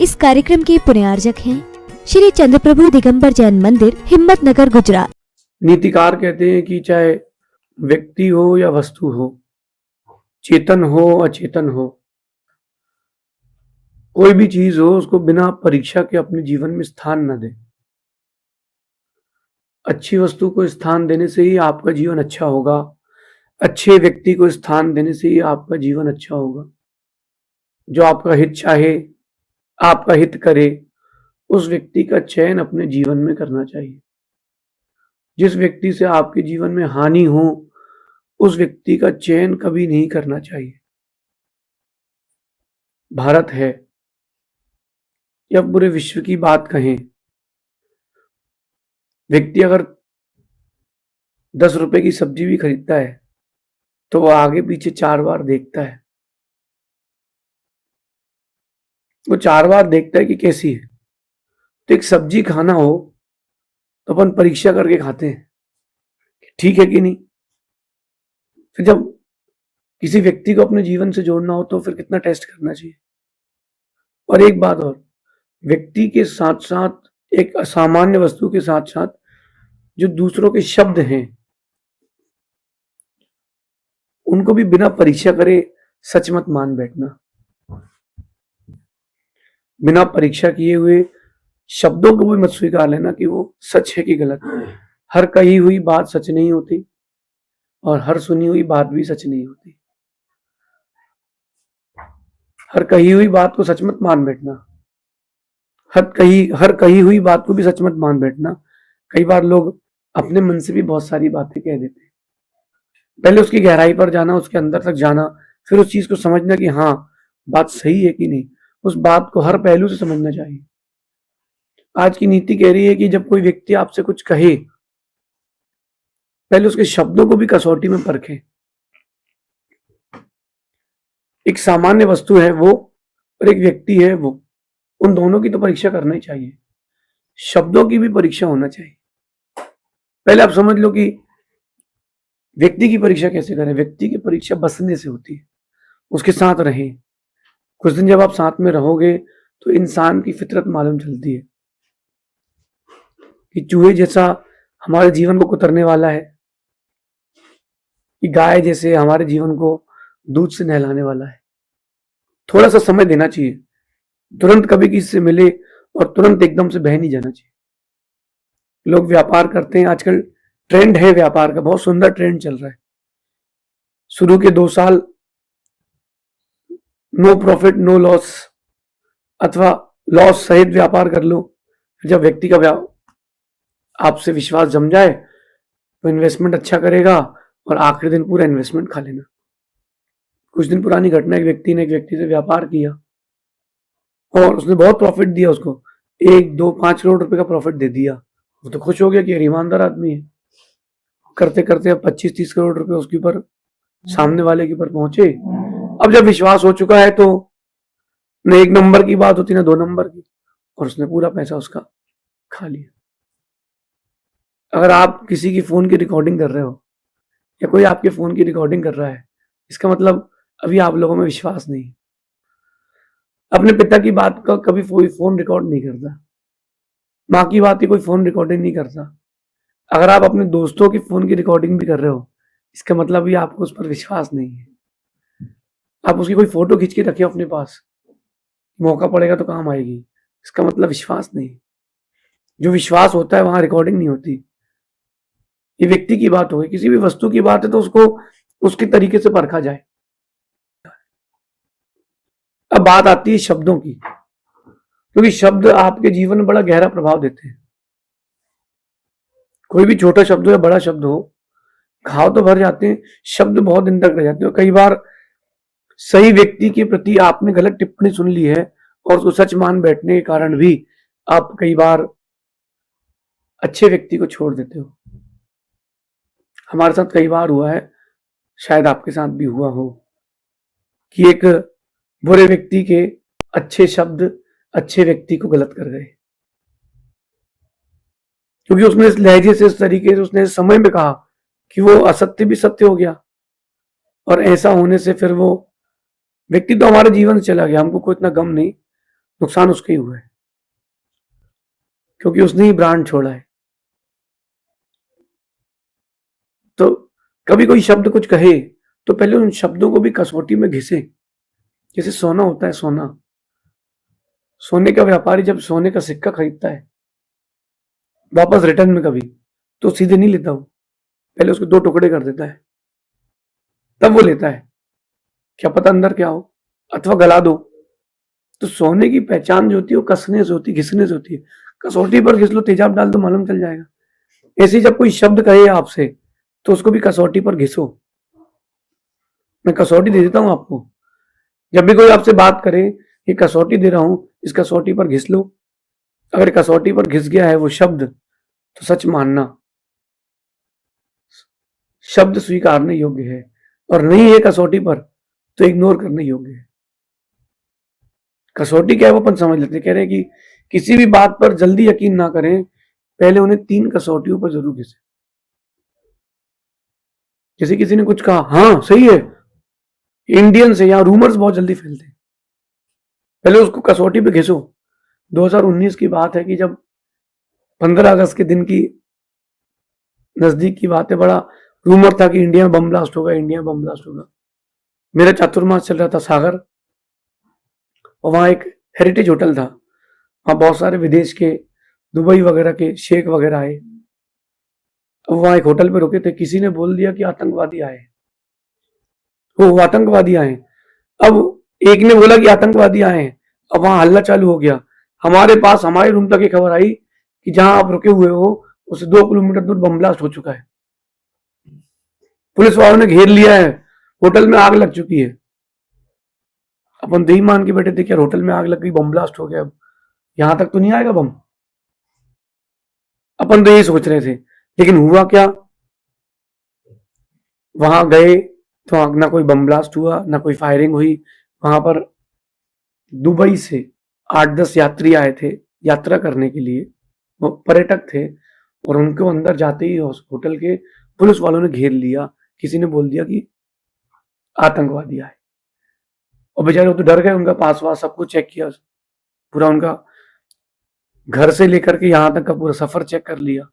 इस कार्यक्रम के पुण्यार्जक हैं श्री चंद्रप्रभु दिगंबर जैन मंदिर, हिम्मतनगर, गुजरात। नीतिकार कहते हैं कि चाहे व्यक्ति हो या वस्तु हो, चेतन हो अचेतन हो, कोई भी चीज हो, उसको बिना परीक्षा के अपने जीवन में स्थान न दे। अच्छी वस्तु को स्थान देने से ही आपका जीवन अच्छा होगा। अच्छे व्यक्ति को स्थान देने से ही आपका जीवन अच्छा होगा। जो आपका हित चाहे, आपका हित करे, उस व्यक्ति का चयन अपने जीवन में करना चाहिए। जिस व्यक्ति से आपके जीवन में हानि हो, उस व्यक्ति का चयन कभी नहीं करना चाहिए। भारत है या पूरे विश्व की बात कहें, व्यक्ति अगर 10 रुपए की सब्जी भी खरीदता है तो वो आगे पीछे 4 बार देखता है। वो 4 बार देखता है कि कैसी है। तो एक सब्जी खाना हो तो अपन परीक्षा करके खाते हैं, ठीक है कि नहीं। फिर जब किसी व्यक्ति को अपने जीवन से जोड़ना हो तो फिर कितना टेस्ट करना चाहिए। और एक बात और, व्यक्ति के साथ साथ, एक असामान्य वस्तु के साथ साथ जो दूसरों के शब्द हैं, उनको भी बिना परीक्षा करे सच मत मान बैठना। बिना परीक्षा किए हुए शब्दों को भी मत स्वीकार लेना कि वो सच है कि गलत। हर कही हुई बात सच नहीं होती और हर सुनी हुई बात भी सच नहीं होती। हर कही हुई बात को सच मत मान बैठना। हर कही हुई बात को भी सच मत मान बैठना। कई बार लोग अपने मन से भी बहुत सारी बातें कह देते हैं। पहले उसकी गहराई पर जाना, उसके अंदर तक जाना, फिर उस चीज को समझना कि हाँ, बात सही है कि नहीं। उस बात को हर पहलू से समझना चाहिए। आज की नीति कह रही है कि जब कोई व्यक्ति आपसे कुछ कहे, पहले उसके शब्दों को भी कसौटी में परखें। एक सामान्य वस्तु है वो और एक व्यक्ति है वो, उन दोनों की तो परीक्षा करना ही चाहिए। शब्दों की भी परीक्षा होना चाहिए। पहले आप समझ लो कि व्यक्ति की परीक्षा कैसे करें। व्यक्ति की परीक्षा बसने से होती है। उसके साथ रहें। कुछ दिन जब आप साथ में रहोगे तो इंसान की फितरत मालूम चलती है कि चूहे जैसा हमारे जीवन को कुतरने वाला है, कि गाय जैसे हमारे जीवन को दूध से नहलाने वाला है। थोड़ा सा समय देना चाहिए। तुरंत कभी किसी से मिले और तुरंत एकदम से बह नहीं जाना चाहिए। लोग व्यापार करते हैं, आजकल ट्रेंड है व्यापार का, बहुत सुंदर ट्रेंड चल रहा है। शुरू के 2 साल नो प्रॉफिट नो लॉस अथवा लॉस सहित व्यापार कर लो। जब व्यक्ति का आपसे विश्वास जम जाए तो इन्वेस्टमेंट अच्छा करेगा और आखिरी दिन पूरा इन्वेस्टमेंट खा लेना। कुछ दिन पुरानी घटना, एक व्यक्ति ने एक व्यक्ति से व्यापार किया और उसने बहुत प्रॉफिट दिया उसको। 1, 2, 5 करोड़ रुपए का प्रॉफिट दे दिया। वो तो खुश हो गया कि ईमानदार आदमी है। करते करते अब 25-30 करोड़ रुपए उसके ऊपर, सामने वाले के ऊपर पहुंचे। अब जब विश्वास हो चुका है तो न 1 नंबर की बात होती, ना 2 नंबर की, और उसने पूरा पैसा उसका खा लिया। अगर आप किसी की फोन की रिकॉर्डिंग कर रहे हो या कोई आपके फोन की रिकॉर्डिंग कर रहा है, इसका मतलब अभी आप लोगों में विश्वास नहीं है। अपने पिता की बात का कभी कोई फोन रिकॉर्ड नहीं करता। माँ की बात की कोई फोन रिकॉर्डिंग नहीं करता। अगर आप अपने दोस्तों की फोन की रिकॉर्डिंग भी कर रहे हो, इसका मतलब भी आपको उस पर विश्वास नहीं है। आप उसकी कोई फोटो खींच के रखे अपने पास, मौका पड़ेगा तो काम आएगी, इसका मतलब विश्वास नहीं। जो विश्वास होता है वहां रिकॉर्डिंग नहीं होती। ये व्यक्ति की बात हो गई, किसी भी वस्तु की बात है तो उसको उसके तरीके से परखा जाए। अब बात आती है शब्दों की, क्योंकि शब्द आपके जीवन में बड़ा गहरा प्रभाव देते हैं। कोई भी छोटा शब्द हो या बड़ा शब्द हो, घाव तो भर जाते हैं, शब्द बहुत दिन तक रह जाते हैं। कई बार सही व्यक्ति के प्रति आपने गलत टिप्पणी सुन ली है और उसको सच मान बैठने के कारण भी आप कई बार अच्छे व्यक्ति को छोड़ देते हो। हमारे साथ कई बार हुआ है, शायद आपके साथ भी हुआ हो, कि एक बुरे व्यक्ति के अच्छे शब्द अच्छे व्यक्ति को गलत कर गए, क्योंकि उसने इस लहजे से, इस तरीके से, उसने इस समय में कहा कि वो असत्य भी सत्य हो गया। और ऐसा होने से फिर वो व्यक्ति तो हमारे जीवन से चला गया, हमको कोई इतना गम नहीं। नुकसान उसका ही हुआ है, क्योंकि उसने ही ब्रांड छोड़ा है। तो कभी कोई शब्द कुछ कहे तो पहले उन शब्दों को भी कसौटी में घिसे। जैसे सोना होता है, सोने का व्यापारी जब सोने का सिक्का खरीदता है वापस रिटर्न में कभी, तो सीधे नहीं लेता, वो पहले उसके 2 टुकड़े कर देता है, तब वो लेता है। क्या पता अंदर क्या हो, अथवा गला दो। तो सोने की पहचान जो होती है वो कसने से होती है, घिसने से होती है। कसौटी पर घिस लो, तेजाब डाल दो, मालूम चल जाएगा। ऐसे जब कोई शब्द कहे आपसे तो उसको भी कसौटी पर घिसो। मैं कसौटी दे देता हूं आपको, जब भी कोई आपसे बात करे, ये कसौटी दे रहा हूं, इस कसौटी पर घिस लो। अगर कसौटी पर घिस गया है वो शब्द, तो सच मानना, शब्द स्वीकारने योग्य है, और नहीं है कसौटी पर तो इग्नोर करने योग्य है। कसौटी क्या है वो अपन समझ लेते हैं। कह रहे हैं कि किसी भी बात पर जल्दी यकीन ना करें, पहले उन्हें 3 कसौटियों पर जरूर घिसे। जैसे किसी ने कुछ कहा, हाँ सही है, इंडियन से यहाँ रूमर्स बहुत जल्दी फैलते हैं, पहले उसको कसौटी पे घिसो। 2019 की बात है कि जब 15 अगस्त के दिन की नजदीक की बात है, बड़ा रूमर था कि इंडिया में बम ब्लास्ट होगा, इंडिया में बम ब्लास्ट होगा। मेरा चातुर्मास चल रहा था सागर, और वहां एक हेरिटेज होटल था, वहां बहुत सारे विदेश के, दुबई वगैरह के शेख वगैरह आए। अब वहां एक होटल पे रुके थे, किसी ने बोल दिया कि आतंकवादी आए, वो आतंकवादी आए। अब एक ने बोला कि आतंकवादी आए हैं, अब वहां हल्ला चालू हो गया। हमारे पास, हमारे रूम तक ये खबर आई कि जहां आप रुके हुए हो उससे 2 किलोमीटर दूर बम ब्लास्ट हो चुका है, पुलिस वालों ने घेर लिया है, होटल में आग लग चुकी है। अपन दही मान के बैठे थे कि होटल में आग लग गई, बम ब्लास्ट हो गया, अब यहां तक तो नहीं आएगा बम। अपन तो यही सोच रहे थे, लेकिन हुआ क्या, वहां गए तो ना कोई बम ब्लास्ट हुआ, ना कोई फायरिंग हुई। वहां पर दुबई से 8-10 यात्री आए थे यात्रा करने के लिए, वो पर्यटक थे, और उनको अंदर जाते ही होटल के पुलिस वालों ने घेर लिया। किसी ने बोल दिया कि आतंकवादी आए, और बेचारे वो तो डर गए, उनका पास वास सब कुछ चेक किया, पूरा उनका घर से लेकर के यहां तक का पूरा सफर चेक कर लिया,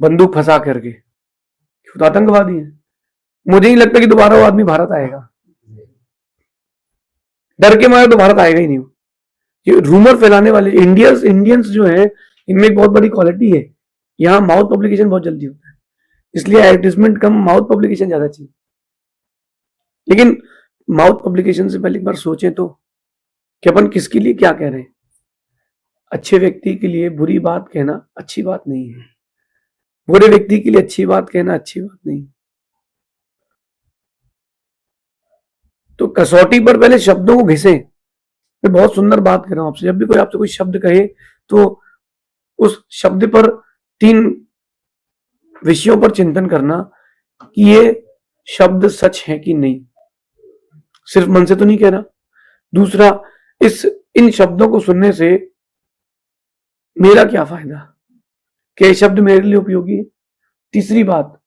बंदूक फंसा करके, खुद आतंकवादी है। मुझे नहीं लगता कि दोबारा वो आदमी भारत आएगा, डर के मारे तो भारत आएगा ही नहीं। ये रूमर फैलाने वाले इंडियंस जो है, इनमें एक बहुत बड़ी क्वालिटी है, यहाँ माउथ पब्लिकेशन बहुत जल्दी होता है, इसलिए एडवर्टीजमेंट कम, माउथ पब्लिकेशन ज्यादा चाहिए। लेकिन माउथ पब्लिकेशन से पहले एक बार सोचें तो कि अपन किसके लिए क्या कह रहे हैं। अच्छे व्यक्ति के लिए बुरी बात कहना अच्छी बात नहीं है, बुरे व्यक्ति के लिए अच्छी बात कहना अच्छी बात नहीं। तो कसौटी पर पहले शब्दों को घिसे। मैं बहुत सुंदर बात कर रहा हूं आपसे, जब भी कोई आपसे कोई शब्द कहे तो उस शब्द पर 3 विषयों पर चिंतन करना कि ये शब्द सच है कि नहीं, सिर्फ मन से तो नहीं कह रहा। दूसरा, इन शब्दों को सुनने से मेरा क्या फायदा, क्या ये शब्द मेरे लिए उपयोगी है। तीसरी बात,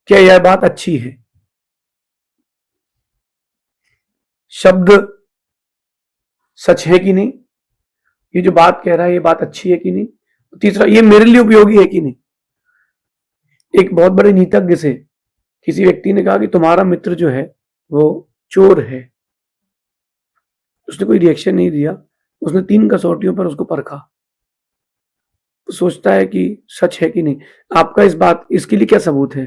क्या यह बात अच्छी है, शब्द सच है कि नहीं, ये जो बात कह रहा है ये बात अच्छी है कि नहीं। तीसरा, ये मेरे लिए उपयोगी है कि नहीं। एक बहुत बड़े नीतिज्ञ से किसी व्यक्ति ने कहा कि तुम्हारा मित्र जो है वो चोर है, उसने कोई रिएक्शन नहीं दिया, उसने 3 कसौटियों पर उसको परखा, तो सोचता है कि सच है कि नहीं। आपका इस बात, इसके लिए क्या सबूत है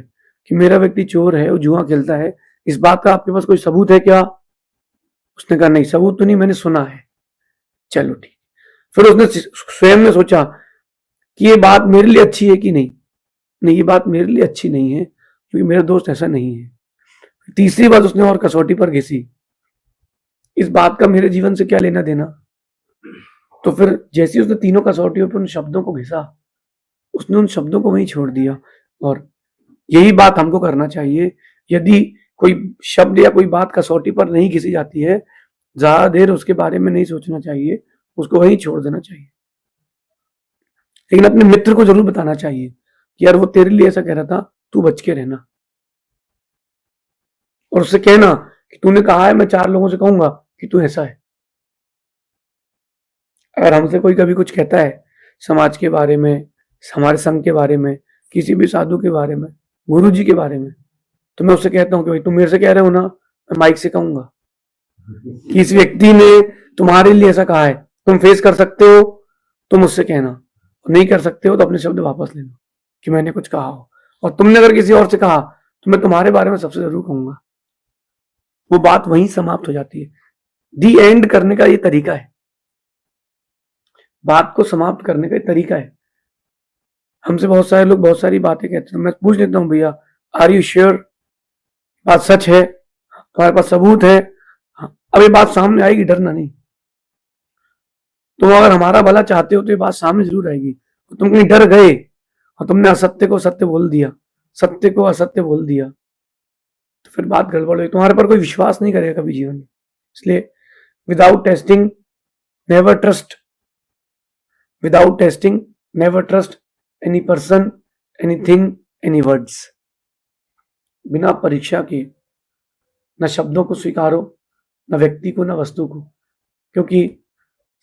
कि मेरा व्यक्ति चोर है, वो जुआ खेलता है, इस बात का आपके पास कोई सबूत है क्या। उसने कहा नहीं, सबूत तो नहीं, मैंने सुना है। चलो ठीक। फिर उसने स्वयं ने सोचा कि ये बात मेरे लिए अच्छी है कि नहीं। नहीं, ये बात मेरे लिए अच्छी नहीं है, क्योंकि मेरा दोस्त ऐसा नहीं है। तीसरी बात उसने और कसौटी पर घिसी, इस बात का मेरे जीवन से क्या लेना देना। तो फिर जैसे उसने तीनों कसौटियों पर उन शब्दों को घिसा, उसने उन शब्दों को वहीं छोड़ दिया। और यही बात हमको करना चाहिए। यदि कोई शब्द या कोई बात कसौटी पर नहीं घिसी जाती है, ज्यादा देर उसके बारे में नहीं सोचना चाहिए, उसको वहीं छोड़ देना चाहिए। लेकिन अपने मित्र को जरूर बताना चाहिए कि यार वो तेरे लिए ऐसा कह रहा था, तू बच के रहना। और उससे कहना कि तूने कहा है, मैं 4 लोगों से कहूंगा कि तू ऐसा है। अगर हमसे कोई कभी कुछ कहता है समाज के बारे में, हमारे संघ के बारे में, किसी भी साधु के बारे में, गुरु जी के बारे में, तो मैं उससे कहता हूँ कि भाई तुम मेरे से कह रहे हो ना, मैं माइक से कहूंगा कि इस व्यक्ति ने तुम्हारे लिए ऐसा कहा है, तुम फेस कर सकते हो तो मुझसे कहना, नहीं कर सकते हो तो अपने शब्द वापस ले लो कि मैंने कुछ कहा हो, और तुमने अगर किसी और से कहा तो मैं तुम्हारे बारे में सबसे जरूर कहूंगा। वो बात वहीं समाप्त हो जाती है। दी एंड करने का ये तरीका है, बात को समाप्त करने का ये तरीका है। हमसे बहुत सारे लोग बहुत सारी बातें कहते हैं, मैं पूछ लेता हूँ भैया आर यू श्योर, बात सच है, तुम्हारे पास सबूत है? अब ये बात सामने आएगी, डरना नहीं। तुम अगर हमारा भला चाहते हो तो ये बात सामने जरूर आएगी। तो तुम कहीं डर गए और तुमने असत्य को सत्य बोल दिया, सत्य को असत्य बोल दिया, तो फिर बात गड़बड़ हुई, तुम्हारे पर कोई विश्वास नहीं करेगा कभी जीवन में। इसलिए without testing never trust, without testing never trust any person, anything, any words. बिना परीक्षा के न शब्दों को स्वीकारो, न व्यक्ति को, न वस्तु को, क्योंकि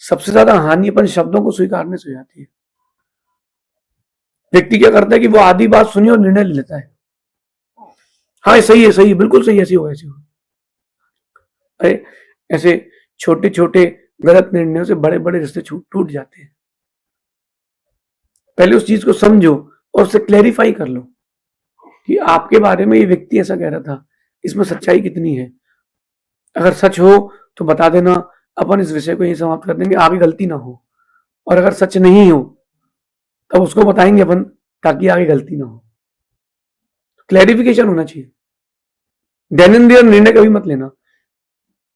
सबसे ज्यादा हानि अपन शब्दों को स्वीकारने से हो जाती है। व्यक्ति क्या करता है कि वो आधी बात सुनी और निर्णय ले लेता है, हाँ सही है, सही है, बिल्कुल सही, ऐसी हो ऐसी हो। अरे ऐसे छोटे छोटे गलत निर्णयों से बड़े बड़े रिश्ते टूट जाते हैं। पहले उस चीज को समझो और उसे क्लैरिफाई कर लो कि आपके बारे में ये व्यक्ति ऐसा कह रहा था, इसमें सच्चाई कितनी है। अगर सच हो तो बता देना, अपन इस विषय को यही समाप्त कर देंगे, आगे गलती ना हो। और अगर सच नहीं हो तब उसको बताएंगे अपन, ताकि आगे गलती ना हो। क्लैरिफिकेशन होना चाहिए। दैनिक निर्णय कभी मत लेना।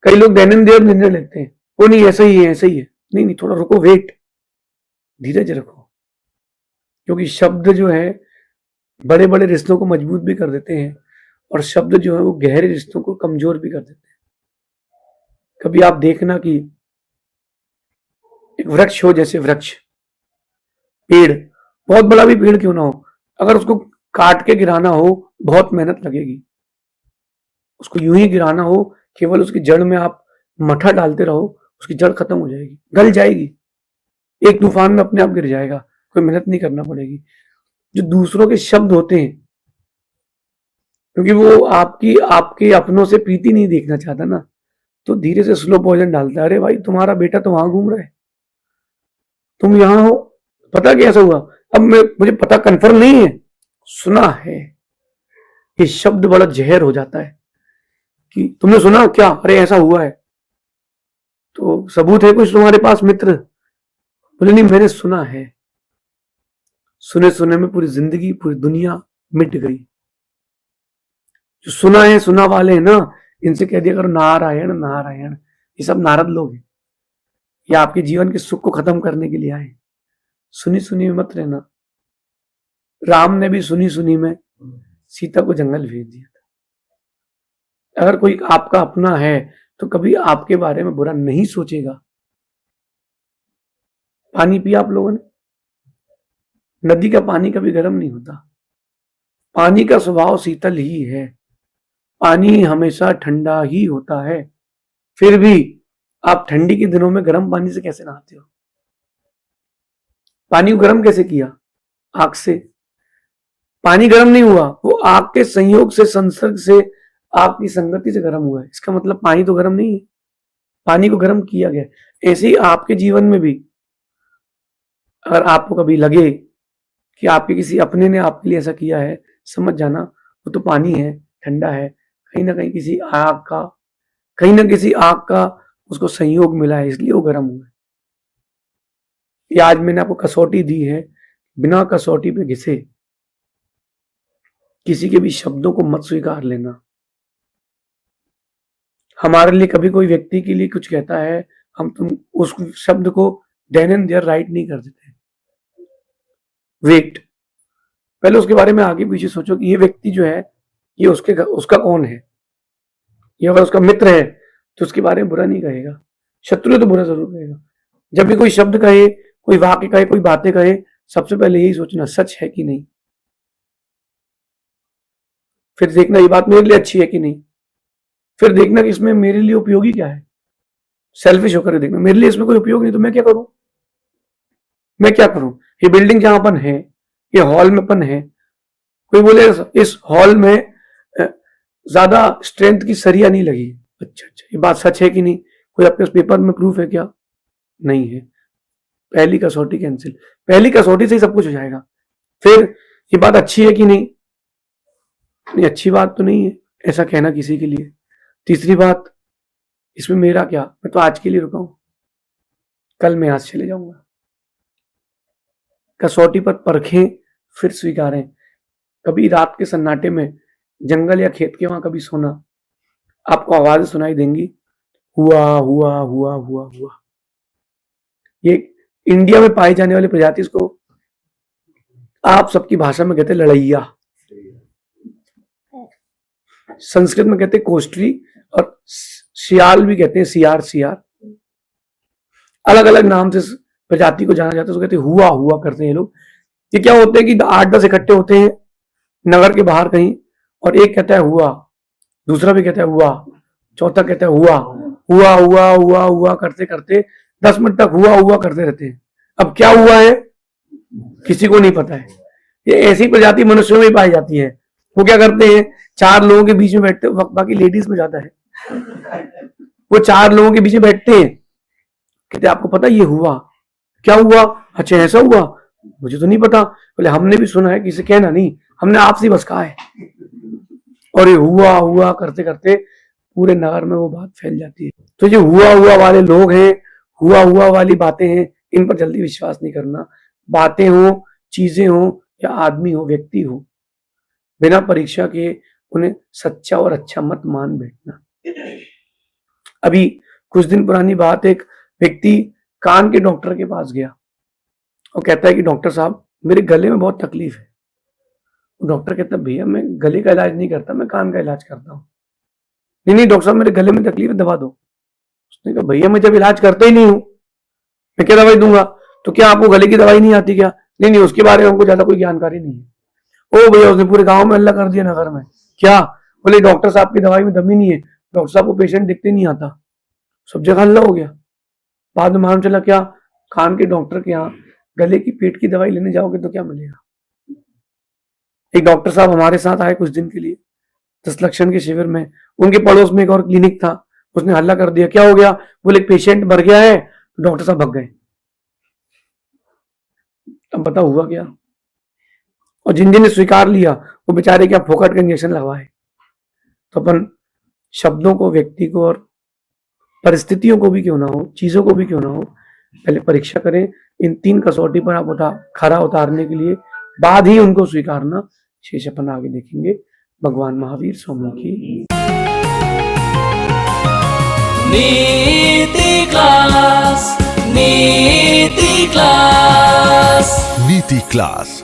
कई लोग दैनिक निर्णय लेते हैं, वो नहीं ऐसा ही है, ऐसा ही है। नहीं नहीं, थोड़ा रुको, वेट, धीरज रखो, क्योंकि शब्द जो है बड़े बड़े रिश्तों को मजबूत भी कर देते हैं, और शब्द जो है वो गहरे रिश्तों को कमजोर भी कर देते हैं। कभी आप देखना कि एक वृक्ष हो, जैसे वृक्ष, पेड़, बहुत बड़ा भी पेड़ क्यों ना हो, अगर उसको काट के गिराना हो बहुत मेहनत लगेगी। उसको यूं ही गिराना हो, केवल उसकी जड़ में आप मठा डालते रहो, उसकी जड़ खत्म हो जाएगी, गल जाएगी, एक तूफान में अपने आप गिर जाएगा, कोई मेहनत नहीं करना पड़ेगी। जो दूसरों के शब्द होते हैं, क्योंकि वो आपके अपनों से प्रीति नहीं देखना चाहता ना, तो धीरे से स्लो पॉइजन डालता है। अरे भाई तुम्हारा बेटा तो वहां घूम रहा है, तुम यहां हो, पता कैसा हुआ? अब मुझे पता कंफर्म नहीं है, सुना है। ये शब्द बड़ा जहर हो जाता है कि तुमने सुना क्या? अरे ऐसा हुआ है, तो सबूत है कुछ तुम्हारे पास मित्र? बोले नहीं, मैंने सुना है। सुने सुने में पूरी जिंदगी, पूरी दुनिया मिट गई। जो सुना है, सुना वाले हैं ना, इनसे कह दिया करो नारायण नारायण। ये सब नारद लोग हैं, ये आपके जीवन के सुख को खत्म करने के लिए आए। सुनी सुनी में मत रहना। राम ने भी सुनी सुनी में सीता को जंगल भेज दिया था। अगर कोई आपका अपना है तो कभी आपके बारे में बुरा नहीं सोचेगा। पानी पिया आप लोगों ने? नदी का पानी कभी गर्म नहीं होता, पानी का स्वभाव शीतल ही है, पानी हमेशा ठंडा ही होता है। फिर भी आप ठंडी के दिनों में गर्म पानी से कैसे नहाते हो? पानी को गर्म कैसे किया? आग से। पानी गर्म नहीं हुआ, वो आग के संयोग से, संसर्ग से, आपकी संगति से गर्म हुआ है। इसका मतलब पानी तो गर्म नहीं है, पानी को गर्म किया गया। ऐसे ही आपके जीवन में भी अगर आपको कभी लगे कि आपके किसी अपने ने आपके लिए ऐसा किया है, समझ जाना वो तो पानी है, ठंडा है। कहीं ना कहीं किसी आग का उसको संयोग मिला है, इसलिए वो गर्म हुआ है। ये आज मैंने आपको कसौटी दी है, बिना कसौटी पे घिसे किसी के भी शब्दों को मत स्वीकार लेना। हमारे लिए कभी कोई व्यक्ति के लिए कुछ कहता है, तुम उस शब्द को देन एंड देयर राइट नहीं कर देते। वेट, पहले उसके बारे में आगे पीछे सोचो कि ये व्यक्ति जो है, ये उसका कौन है। ये अगर उसका मित्र है तो उसके बारे में बुरा नहीं कहेगा, शत्रु है तो बुरा जरूर कहेगा। जब भी कोई शब्द कहे, कोई वाक्य कहे, कोई बातें कहे, सबसे पहले यही सोचना सच है कि नहीं। फिर देखना ये बात मेरे लिए अच्छी है कि नहीं। फिर देखना कि इसमें मेरे लिए उपयोगी क्या है। सेल्फिश होकर देखना, मेरे लिए इसमें कोई उपयोग नहीं तो मैं क्या करूं। मैं क्या करूं? ये बिल्डिंग जहां अपन है, ये हॉल में अपन है, कोई बोले इस हॉल में ज्यादा स्ट्रेंथ की सरिया नहीं लगी। अच्छा, ये बात सच है कि नहीं? कोई आपके पेपर में प्रूफ है क्या? नहीं है। पहली कसौटी कैंसिल। पहली कसौटी से ही सब कुछ हो जाएगा। फिर ये बात अच्छी है कि नहीं? नहीं, अच्छी बात तो नहीं है ऐसा कहना किसी के लिए। तीसरी बात, इसमें मेरा क्या? मैं तो आज के लिए रुका हूं, कल मैं आज चले जाऊंगा। कसौटी पर परखें फिर स्वीकारें। कभी रात के सन्नाटे में जंगल या खेत के वहां कभी सोना, आपको आवाजें सुनाई देंगी, हुआ हुआ हुआ हुआ हुआ। ये इंडिया में पाई जाने वाली प्रजाति, इसको आप सबकी भाषा में कहते हैं लड़ैया, संस्कृत में कहते हैं कोष्ठी, और सियाल भी कहते हैं, सियार सियार। अलग अलग नाम से प्रजाति को जाना जाता है। उसको कहते हैं हुआ हुआ करते हैं ये लोग। ये क्या होते हैं कि 8-10 इकट्ठे होते हैं नगर के बाहर कहीं, और एक कहता है हुआ, दूसरा भी कहता है हुआ, चौथा कहता है हुआ हुआ हुआ हुआ हुआ करते करते 10 मिनट तक हुआ हुआ करते रहते हैं। अब क्या हुआ है किसी को नहीं पता है। ये ऐसी प्रजाति मनुष्यों में ही पाई जाती है। वो क्या करते हैं, 4 लोगों के बीच में बैठते हैं, बाकी लेडीज में जाता है, वो 4 लोगों के बीच में बैठते हैं, कहते आपको पता ये हुआ? क्या हुआ? अच्छा ऐसा हुआ, मुझे तो नहीं पता। बोले हमने भी सुना है, किसी कहना नहीं, हमने आपसे ही बस कहा है। और ये हुआ हुआ करते करते पूरे नगर में वो बात फैल जाती है। तो जो हुआ हुआ वाले लोग हैं, हुआ हुआ वाली बातें हैं, इन पर जल्दी विश्वास नहीं करना। बातें हो, चीजें हो, या आदमी हो, व्यक्ति हो, बिना परीक्षा के उन्हें सच्चा और अच्छा मत मान बैठना। अभी कुछ दिन पुरानी बात, एक व्यक्ति कान के डॉक्टर के पास गया और कहता है कि डॉक्टर साहब मेरे गले में बहुत तकलीफ है। डॉक्टर कहता है भैया मैं गले का इलाज नहीं करता, मैं कान का इलाज करता हूँ। नहीं नहीं डॉक्टर साहब मेरे गले में तकलीफ है, दवा दो। उसने कहा भैया मैं जब इलाज करता ही नहीं हूँ, मैं क्या दवाई दूंगा? तो क्या आपको गले की दवाई नहीं आती क्या? नहीं नहीं उसके बारे में हमको ज्यादा कोई जानकारी नहीं है। ओ भैया उसने पूरे गांव में हल्ला कर दिया नगर में। क्या? बोले डॉक्टर साहब की दवाई में दम ही नहीं है, डॉक्टर साहब को पेशेंट दिखते नहीं आता। सब जगह हल्ला हो गया। बाद में मालूम चला क्या, कान के डॉक्टर के यहाँ गले की पेट की दवाई लेने जाओगे तो क्या मिलेगा। एक डॉक्टर साहब हमारे साथ आए कुछ दिन के लिए 10 लक्षण के शिविर में। उनके पड़ोस में एक और क्लिनिक था, उसने हल्ला कर दिया। क्या हो गया? बोले पेशेंट मर गया है, तो डॉक्टर साहब भाग गए। अब पता हुआ क्या? और जिन जिन ने स्वीकार लिया वो बेचारे क्या फोकट का इंजेक्शन लगवाए। तो अपन शब्दों को, व्यक्ति को और परिस्थितियों को भी क्यों ना हो, चीजों को भी क्यों ना हो, पहले परीक्षा करें। इन 3 कसौटी पर आप खरा उतारने के लिए बाद ही उनको स्वीकारना। शेष अपन आगे देखेंगे। भगवान महावीर स्वामी की नीति क्लास, नीति क्लास, नीति क्लास।